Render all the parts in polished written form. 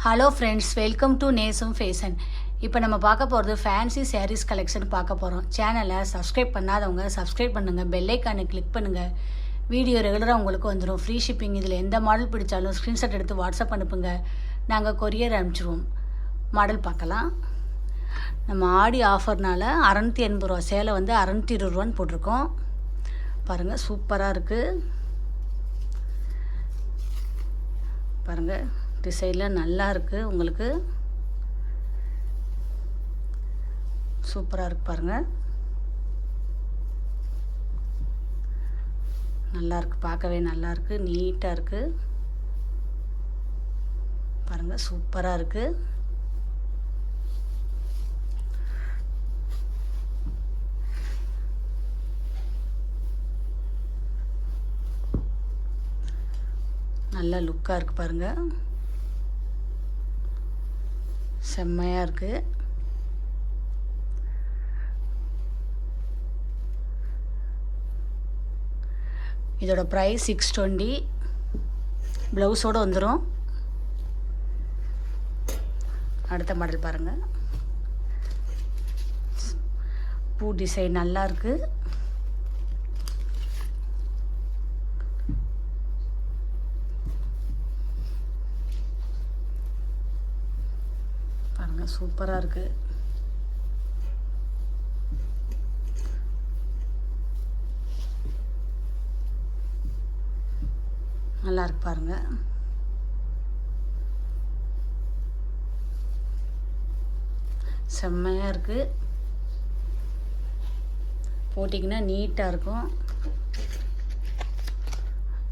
Hello friends, welcome to நேசம் fashion. இப்போ நம்ம பார்க்க போகிறது ஃபேன்சி சாரீஸ் கலெக்ஷன் பார்க்க போகிறோம். சேனலை சப்ஸ்கிரைப் பண்ணாதவங்க சப்ஸ்கிரைப் பண்ணுங்கள், பெல்லைக்கானை கிளிக் பண்ணுங்கள். வீடியோ ரெகுலராக உங்களுக்கு வந்துடும். Free shipping. இதில் எந்த மாடல் பிடிச்சாலும் ஸ்க்ரீன்ஷாட் எடுத்து வாட்ஸ்அப் அனுப்புங்க, நாங்கள் கொரியர் அனுப்பிச்சிடுவோம். மாடல் பார்க்கலாம். நம்ம ஆடி ஆஃபர்னால் 680 ரூபா, சேலை வந்து 620 ரூபான்னு போட்டிருக்கோம். பாருங்கள், சூப்பராக இருக்குது. பாருங்கள், டிசைனில் நல்லா இருக்குது. உங்களுக்கு சூப்பராக இருக்குது. பாருங்கள், நல்லா இருக்குது. பார்க்கவே நல்லா இருக்குது. நீட்டாக இருக்குது. பாருங்கள், சூப்பராக இருக்குது. நல்ல லுக்காக இருக்குது. பாருங்கள், செம்மையாக இருக்குது. இதோட ப்ரைஸ் 620. ப்ளவுஸோடு வந்துடும். அடுத்த மாடல் பாருங்கள். பூ டிசைன் நல்லா இருக்குது. பாருங்கள், சூப்பராக இருக்குது. நல்லா இருக்கு. பாருங்கள், செம்மையாக இருக்குது. போட்டிங்கன்னா நீட்டாக இருக்கும்.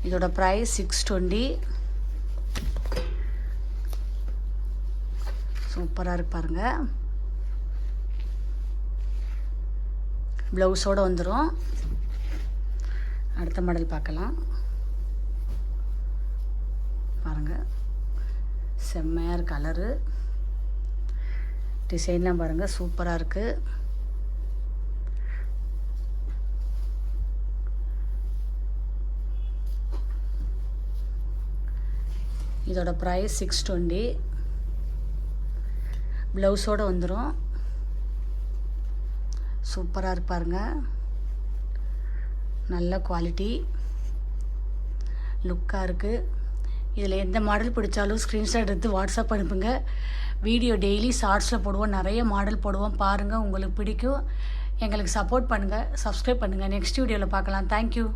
இதோட ப்ரைஸ் 620. சூப்பராக இருக்கு. பாருங்கள், ப்ளவுஸோடு வந்துடும். அடுத்த மாடல் பார்க்கலாம். பாருங்கள், செம்மையாக இருக்கு. கலரு டிசைன்லாம் பாருங்கள், சூப்பராக இருக்குது. இதோட ப்ரைஸ் 620. ப்ளவுஸோடு வந்துடும். சூப்பராக இருக்கு. பாருங்கள், நல்ல குவாலிட்டி, லுக்காக இருக்குது. இதில் எந்த மாடல் பிடிச்சாலும் ஸ்க்ரீன்ஷாட் எடுத்து வாட்ஸ்அப் அனுப்புங்க. வீடியோ டெய்லி ஷார்ட்ஸில் போடுவோம், நிறைய மாடல் போடுவோம். பாருங்கள், உங்களுக்கு பிடிக்கும். எங்களுக்கு சப்போர்ட் பண்ணுங்கள், சப்ஸ்கிரைப் பண்ணுங்கள். நெக்ஸ்ட் வீடியோவில் பார்க்கலாம். தேங்க்யூ.